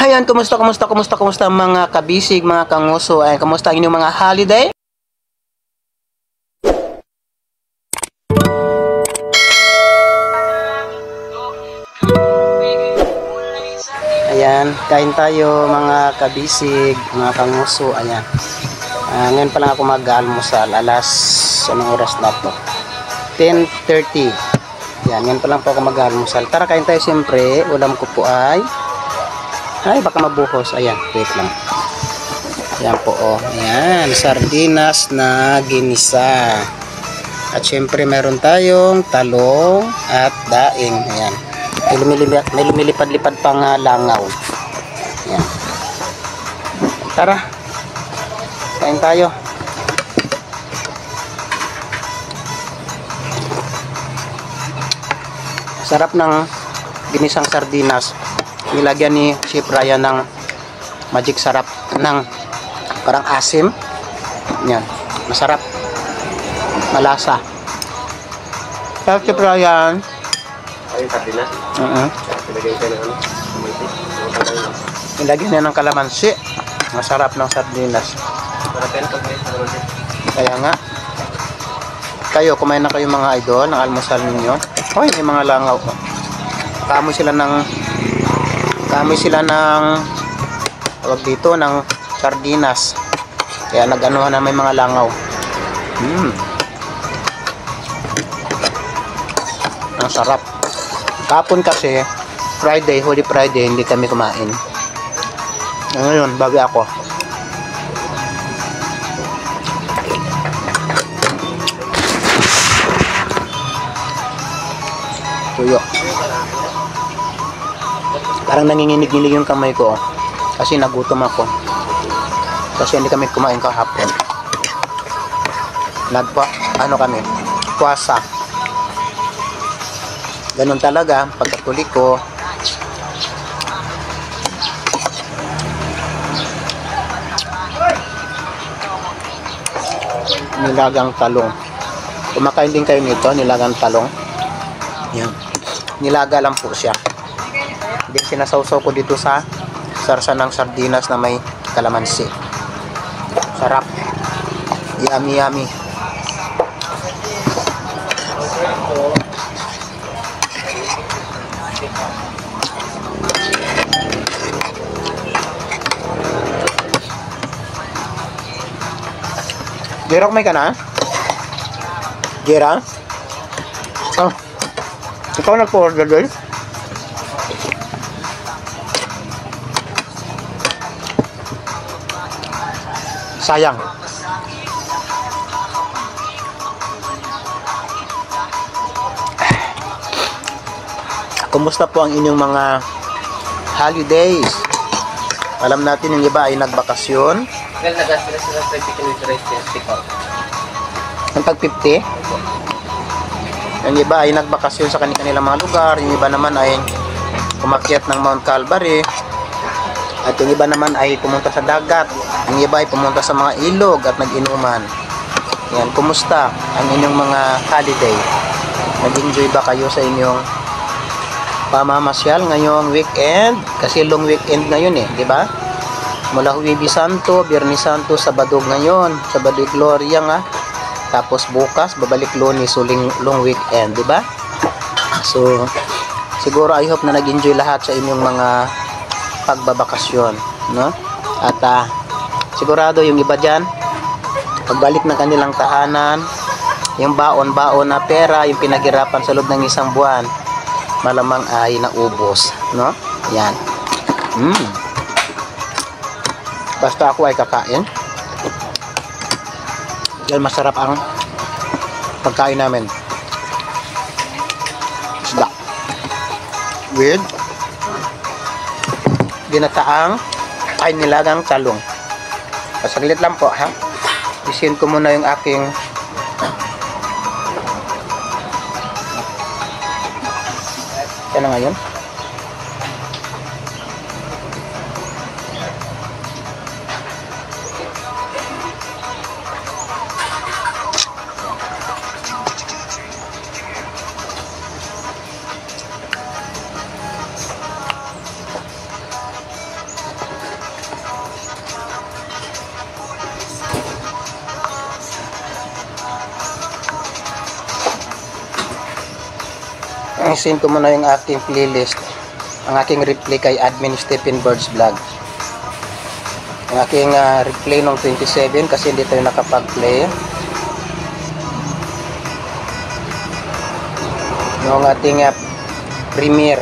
Ayun, kumusta mga kabisig, mga kanguso? Ay, kumusta ang inyong mga holiday? Ayan, kain tayo mga kabisig, mga kanguso. Ayan. Ngayon pa lang ako mag-almusal. Anong oras na to? 10:30. Ayan, ngayon pa lang po ako mag-almusal. Tara, kain tayo siyempre. Ulam ko po ay baka mabuhos. Ayan, wait lang. Ayan po, oh. Ayan, sardinas na ginisa. At siyempre meron tayong talong at daing. Ayan. May lumilipad-lipad pang langaw. Ayan. Tara, kain tayo. Sarap ng ginisang sardinas. Nilagyan ni Chef Ryan ng magic sarap ng parang asim. Yan, masarap, malasa. Sarap, Chef Ryan. Ayun, sardinas. Nilagyan ka ng Nilagyan niya ng kalamansi. Masarap ng sardinas. Kaya nga, kayo, kumain na kayo mga idol ng almusal ninyo. Hoy, may mga langaw. Kaamoy sila ng tawag dito ng sardinas. Kaya nag-anuhan na may mga langaw. Ang sarap. Kapon kasi Friday, Holy Friday, hindi kami kumain. Ngayon, bago ako. Tuyo. Parang nanginginig-nginig yung kamay ko, oh. Kasi nagutom ako. Kasi hindi kami kumain kahapon. Kami, puwasa. Ganun talaga, pagkatuli ko. Nilagang talong. Kumakain din kayo nito, nilagang talong. Yan. Nilaga lang po siya. Hindi, sinasawsaw ko dito sa sarsa ng sardinas na may kalamansi. Sarap. Yummy, yummy. Gerok, may ka na? Gera? Oh. Ikaw nagpo-order doon? Sayang. Kumusta po ang inyong mga holidays? Alam natin yung iba ay nagbakasyon. Well, nagasila sila 20 kilometers Ang tag 50? Yung iba ay nagbakasyon sa kanilang mga lugar. Yung iba naman ay umakyat ng Mount Calvary. At yung iba naman ay pumunta sa dagat. Yung iba ay pumunta sa mga ilog at nag-inuman. Yan, kumusta ang inyong mga holiday? Nag-enjoy ba kayo sa inyong pamamasyal ngayong weekend? Kasi long weekend ngayon, di ba? Mula Huwebes Santo, Biyernes Santo, Sabado ngayon, Sabado Gloria nga. Tapos bukas babalik Lunes, uling long weekend, di ba? So siguro I hope na nag-enjoy lahat sa inyong mga pagbabakasyon, no? At sigurado yung iba diyan pagbalik ng kanilang tahanan, yung baon-baon na pera, yung pinaghirapan sa loob ng isang buwan, malamang ay naubos, no? Yan. Basta ako ay kakain. Dahil masarap ang pagkain namin. Isda with ginataang ay nilagang talong. Pasaglit lang po, ha? Isin ko muna yung aking yan na ngayon. Isin ko muna yung aking playlist. Ang aking replay kay Admin Stephen Bird's Vlog. Ang aking replay nung 27 kasi hindi tayo nakapag-play. Yung ating premiere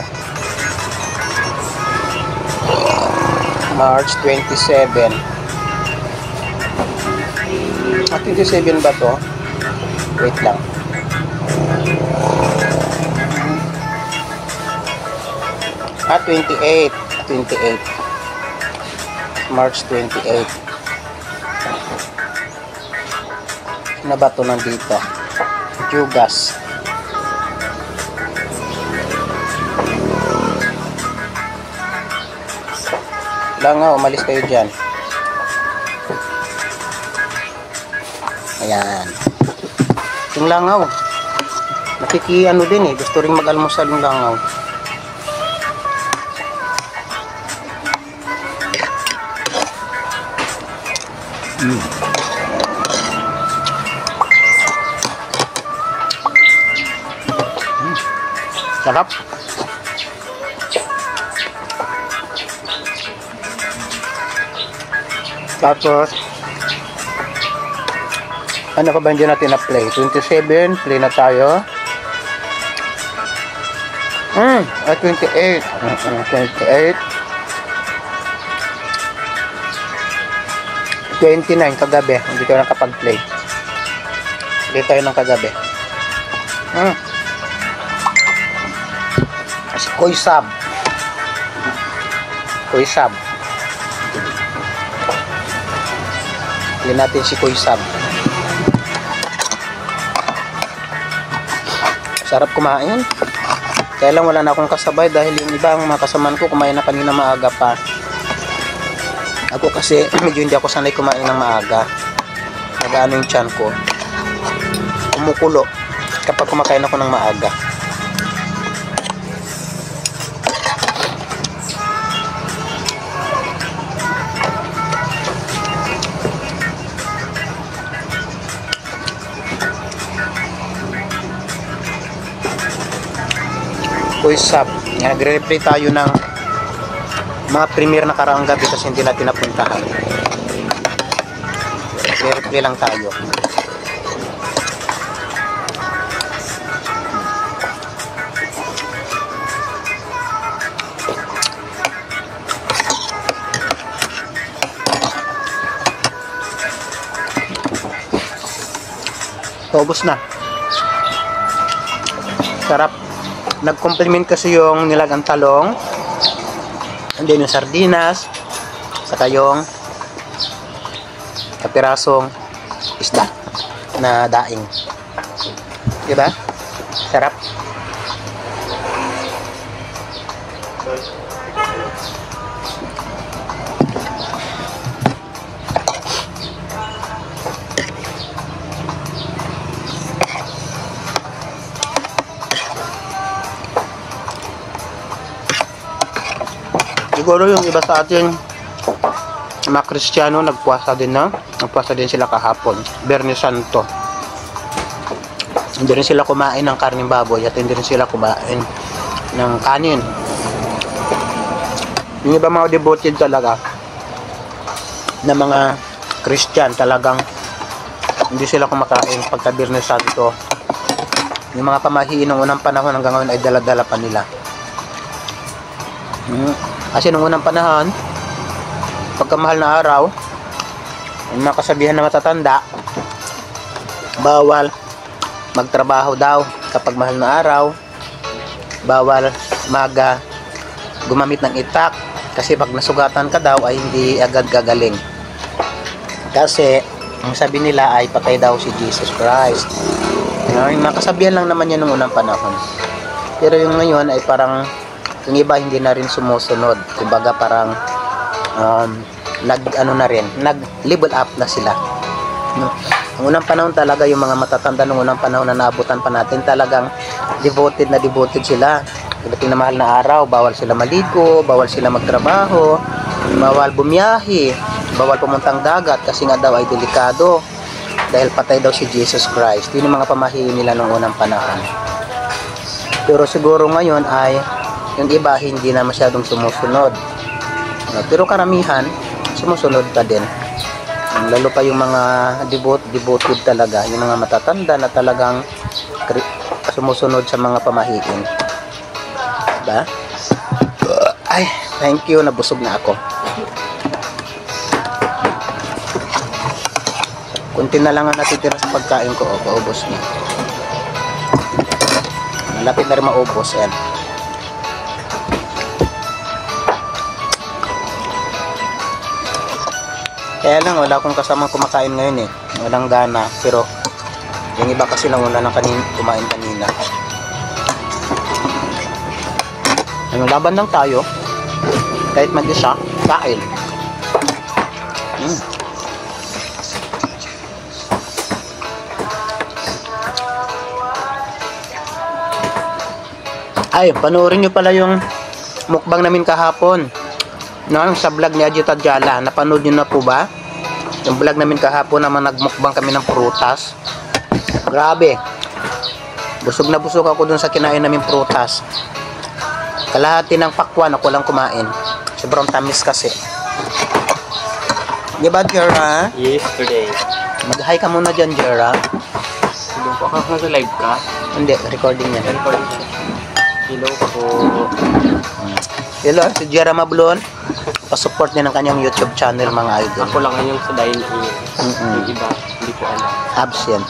March 27. 27 ba to? Wait lang. Ah, 28. March 28. Ano ba ito nandito? Jugas. Langaw, umalis kayo dyan. Ayan. Yung langaw. Nakikiano din eh. Gusto rin mag-almusal yung langaw. Sarap. Tapos ano ka ba hindi natin na-play? 27, play na tayo. 28. 28. 29 kagabi, hindi tayo nakapag-play. Hindi tayo ng kagabi. Si Koy Sab. Koy Sab. Hindi natin si Koy Sab. Sarap kumain. Kaya lang wala na akong kasabay dahil yung iba ang mga kasamaan ko kumain na kanina maaga pa. Ako kasi medyo hindi ako sanay kumain ng maaga. Nag-ano yung tiyan ko. Kumukulo kapag kumakain ako ng maaga. Kuisap. Nagre-replay tayo ng mga premiere na karaang gabi kasi hindi natin napuntahan. Nagre-replay lang tayo. Paubos na. Sarap. Nag-compliment kasi yung nilagang talong, and then yung sardinas, saka yung kapirasong isda na daing. Diba? Sarap. Siguro yung iba sa atin mga Kristiyano nagpuasa din na. Nagpuasa din sila kahapon. Biyernes Santo. Hindi rin sila kumain ng karning baboy at hindi rin sila kumain ng kanin. Yung iba mga devoted talaga na mga Christian talagang hindi sila kumakain pagka Biyernes Santo. Yung mga pamahiin ng unang panahon hanggang ngayon ay dala-dala pa nila. Kasi nung unang panahon, pagkamahal na araw, yung mga kasabihan na matatanda, bawal magtrabaho daw kapag mahal na araw, bawal gumamit ng itak, kasi pag nasugatan ka daw ay hindi agad gagaling. Kasi, ang sabi nila ay patay daw si Jesus Christ. Yung mga kasabihan lang naman yan nung unang panahon. Pero yung ngayon ay parang yung iba hindi na rin sumusunod. Kumbaga parang nag-level up na sila. Ang unang panahon talaga yung mga matatanda nung unang panahon na naabutan pa natin talagang devoted sila. Pagdating na mahal na araw, bawal sila maligo, bawal sila magtrabaho, bawal bumiyahe, bawal pumuntang dagat kasi nga daw ay delikado dahil patay daw si Jesus Christ. Yun yung mga pamahiin nila nung unang panahon. Pero siguro ngayon ay yung iba hindi na masyadong sumusunod. Pero karamihan sumusunod pa din. Lalo pa yung mga devoted talaga, yung mga matatanda na talagang sumusunod sa mga pamahiin. Diba? Ay, thank you, nabusog na ako. Kunti na lang ang natitira sa pagkain ko, paubos na. Malapit na rin maubos, yan. Kaya lang, wala akong kasamang kumakain ngayon eh. Walang gana, pero yung iba kasi lang wala nang kumain kanina. Ano, laban lang tayo. Kahit mag-isa, kain. Ay, panoorin nyo pala yung mukbang namin kahapon. No, sa vlog ni Ajit Adjala. Napanood nyo na po ba? Yung vlog namin kahapon naman nagmukbang kami ng prutas. Grabe. Busog na busog ako dun sa kinain namin prutas. Kalahati ng pakwan ako lang kumain. Sobrang tamis kasi. Di ba, Jera? Yesterday. Mag-hi ka muna dyan, Jera. Hello po, nasa live ka? Hindi, recording yan. Recording ka. Hello po. Hello, si Jera Mablon. Pa-support niya ng kanyang YouTube channel, mga idol. Ako lang ngayon sa dine-in. Yung iba, hindi ko alam. Absent.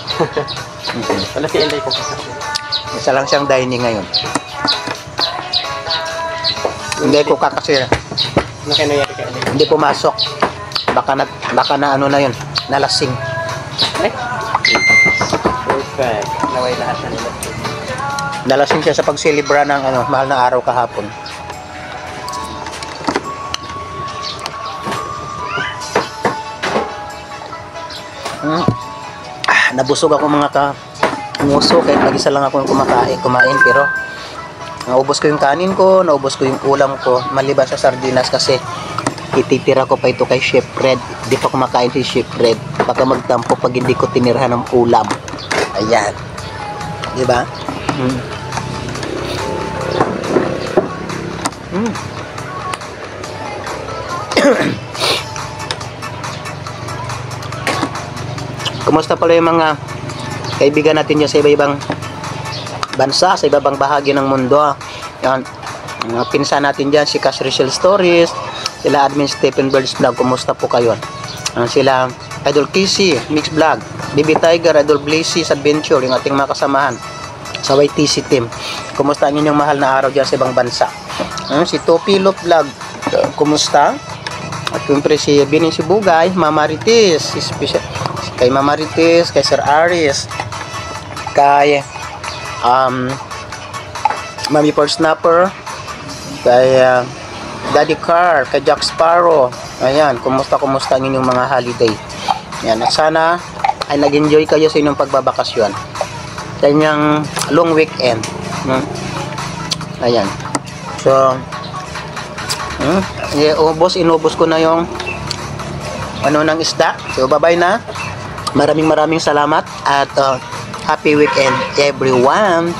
Wala si Elay ko kasi. Isa lang siyang dining ngayon. Hindi ko kakasira. Ano kaya nangyari kay Elay? Hindi pumasok. Baka na ano na yun. Nalasing. Eh? Perfect. Naway lahat na nila. Nalasing siya sa pagsilibra ng mahal na araw kahapon. Nabusog ako mga nguso kahit mag-isa lang ako kumain pero naubos ko yung kanin ko, naubos ko yung ulam ko maliban sa sardinas kasi ititira ko pa ito kay Chef Fred. Di pa kumakain si Chef Fred, baka magtampo pag hindi ko tinirahan ng ulam. Ayan, di ba? Kumusta pala yung mga kaibigan natin dyan sa iba-ibang bansa, sa iba-ibang bahagi ng mundo? Yan, mga pinsan natin dyan, si Cash Rachel Stories, sila Admin Stephen Birds Vlog, kumusta po kayo? Sila Idol Casey, Mix Vlog, Baby Tiger, Idol Blazy's Adventure, yung ating mga kasamahan sa YTC team. Kumusta ang inyong mahal na araw dyan sa ibang bansa? Si Topilot Vlog, kumusta? At siyempre si Binin Sibugay, Mama Ritis, kay Mama Ritis, kay Sir Aris, kay Mami Paul Snapper, kay Daddy Car, kay Jack Sparrow. Ayan, kumusta ang inyong mga holiday? Ayan, at sana ay nag-enjoy kayo sa inyong pagbabakasyon. Kanyang long weekend. Ayan. So, inubos ko na yung ng isda. So, bye-bye na. Maraming salamat at happy weekend everyone.